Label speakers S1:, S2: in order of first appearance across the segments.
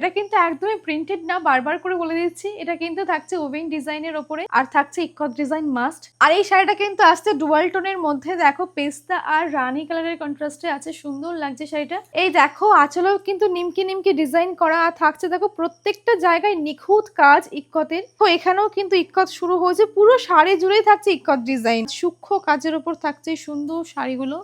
S1: এটা কিন্তু একদমই প্রিন্টেড না, বারবার করে বলে দিচ্ছি। এটা কিন্তু থাকছে উইভিং ডিজাইনের ওপরে, আর থাকছে ইকত ডিজাইন মাস্ট। আর এই শাড়িটা কিন্তু আসছে ডুয়াল টোনের মধ্যে, দেখো পেস্তা আর রানী কালারের কন্ট্রাস্টে আছে, সুন্দর লাগছে শাড়িটা। এই দেখো আঁচলেও কিন্তু নিমকি নিমকি ডিজাইন করা, আর থাকছে দেখো প্রত্যেকটা জায়গায় নিখুঁত কাজ ইক্কতের। তো এখানেও কিন্তু ইক্কত শুরু হয়েছে, পুরো শাড়ি জুড়েই থাকছে ইক্কত ডিজাইন, সূক্ষ্ম কাজের উপর থাকছে সুন্দর শাড়িগুলো।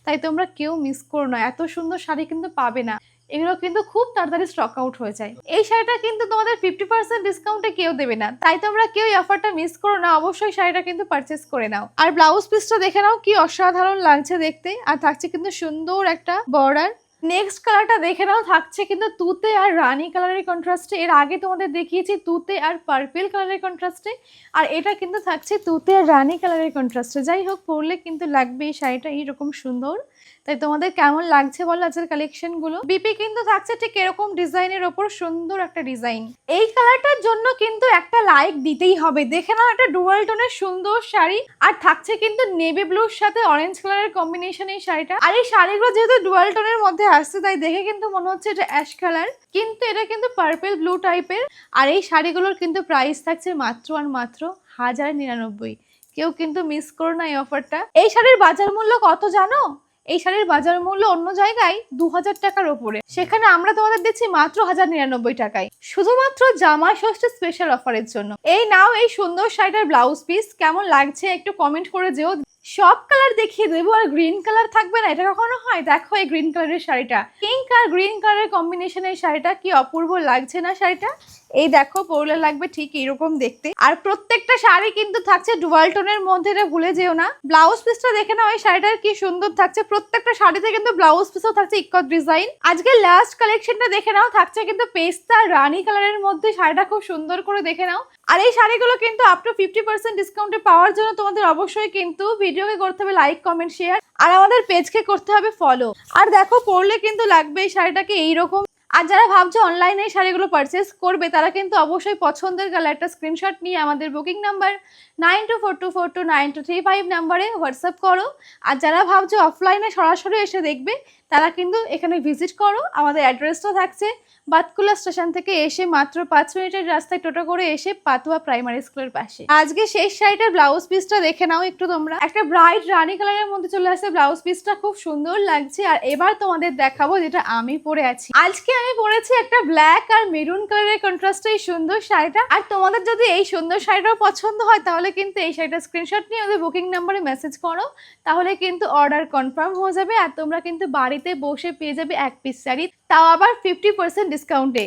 S1: তাই তোমরা কেউ মিস করো না, এত সুন্দর শাড়ি কিন্তু পাবে না, এগুলো কিন্তু খুব তাড়াতাড়ি স্টক আউট হয়ে যায়। এই শাড়িটা কিন্তু তোমাদের 50% ডিসকাউন্টে কেউ দেবে না, তাই তোমরা কেউ এই অফারটা মিস করো না, অবশ্যই শাড়িটা কিন্তু পারচেস করে নাও। আর ব্লাউজ পিসটা দেখে নাও কি অসাধারণ লাগছে দেখতে, আর থাকছে কিন্তু সুন্দর একটা বর্ডার। নেক্সট কালারটা দেখে নাও, থাকছে কিন্তু তুতে আর রানী কালারের কন্ট্রাস্টে। এর আগে তোমাদের দেখিয়েছি তুতে আর পার্পল কালারের কন্ট্রাস্টে, আর এটা কিন্তু থাকছে তুতে আর রানী কালারের কন্ট্রাস্টে। যাই হোক, পরলে কিন্তু লাগবে এই শাড়িটা এইরকম সুন্দর। তাই তোমাদের কেমন লাগছে বলো আজকের কালেকশন গুলো। বিপি কিন্তু থাকছে ঠিক এরকম ডিজাইনের ওপর, সুন্দর একটা ডিজাইন। এই কালারটার জন্য কিন্তু একটা লাইক দিতেই হবে। দেখে নাও একটা ডুয়াল টোনের সুন্দর শাড়ি, আর থাকছে কিন্তু নেভি ব্লুর সাথে অরেঞ্জ কালারের কম্বিনেশন এই শাড়িটা। আর এই শাড়িগুলো যেহেতু ডুয়াল টোনের মধ্যে আসছে, তাই দেখে কিন্তু মনে হচ্ছে এটা অ্যাশ কালার, কিন্তু এটা কিন্তু পার্পল ব্লু টাইপের। আর এই শাড়িগুলোর কিন্তু প্রাইস থাকছে মাত্র আর মাত্র 1099। কেউ কিন্তু মিস করো না এই অফারটা। এই শাড়ির বাজার মূল্য কত জানো? এই শাড়ির বাজার মূল্য অন্য জায়গায় 2000 টাকার ওপরে, সেখানে আমরা তোমাদের দিচ্ছি মাত্র 1099 টাকায়, শুধুমাত্র জামাই ষষ্ঠী স্পেশাল অফারের জন্য। এই নাও এই সুন্দর শাড়িটার ব্লাউজ পিস, কেমন লাগছে একটু কমেন্ট করে যেও। সব কালার দেখিয়ে দেবো আর গ্রিন কালার থাকবে না, এটা কখনো হয়? দেখো এই গ্রিন কালারের শাড়িটা, পিঙ্ক আর গ্রিন কালারের কম্বিনেশনের শাড়িটা কি অপূর্ব লাগছে না শাড়িটা। এই দেখো পরলে লাগবে ঠিক এরকম দেখতে। আর প্রত্যেকটা শাড়ি কিন্তু থাকছে ডুয়াল টোনের মধ্যে, এটা ভুলে যেও না। ব্লাউজ পিসটা দেখে নাও এই শাড়িটার কি সুন্দর থাকছে, প্রত্যেকটা শাড়িতে কিন্তু ব্লাউজ পিসও থাকছে ইক্কত ডিজাইন। আজকে লাস্ট কালেকশনটা দেখে নাও, থাকছে কিন্তু পেস্তা রানী কালারের মধ্যে, শাড়িটা খুব সুন্দর করে দেখে নাও। আর এই শাড়িগুলো কিন্তু আপ টু 50% ডিসকাউন্টে পাওয়ার জন্য তোমাদের অবশ্যই কিন্তু ভিডিওকে করতে হবে লাইক কমেন্ট শেয়ার, আর আমাদের পেজকে করতে হবে ফলো। আর দেখো পরলে কিন্তু লাগবে এই শাড়িটাকে এইরকম। আর যারা ভাবছো অনলাইনে এই শাড়িগুলো পারচেস করবে, তারা কিন্তু অবশ্যই পছন্দের কালারটা স্ক্রিনশট নিয়ে আমাদের বুকিং নাম্বার 9242492235 নাম্বারে হোয়াটসঅ্যাপ করো। আর যারা ভাবছো অফলাইনে সরাসরি এসে দেখবে, তারা কিন্তু এখানে ভিজিট করো। আমাদের অ্যাড্রেসটা থাকছে বাতকুলা স্টেশন থেকে এসে মাত্র 5 মিনিটের রাস্তায় টোটো করে এসে পাতুয়া প্রাইমারি স্কুলের পাশে। আজকে শেষ শাড়িটার ব্লাউজ পিসটা দেখে নাও একটু তোমরা, একটা ব্রাইট রানী কালারের মধ্যে চলে আসছে, ব্লাউজ পিসটা খুব সুন্দর লাগছে। আর এবার তোমাদের দেখাবো যেটা আমি পরে আছি। আজকে আমি পরেছি একটা ব্ল্যাক আর মেরুন কালারের কন্ট্রাস্টে এই সুন্দর শাড়িটা। আর তোমাদের যদি এই সুন্দর শাড়িটাও পছন্দ হয়, তাহলে কিন্তু এই শাড়িটা স্ক্রিনশট নিয়ে ওদের বুকিং নাম্বারে মেসেজ করো, তাহলে কিন্তু অর্ডার কনফার্ম হয়ে যাবে। আর তোমরা কিন্তু বাড়িতে বসে পেয়ে যাবে এক পিস শাড়ি, তাও আবার 50% ডিসকাউন্টে।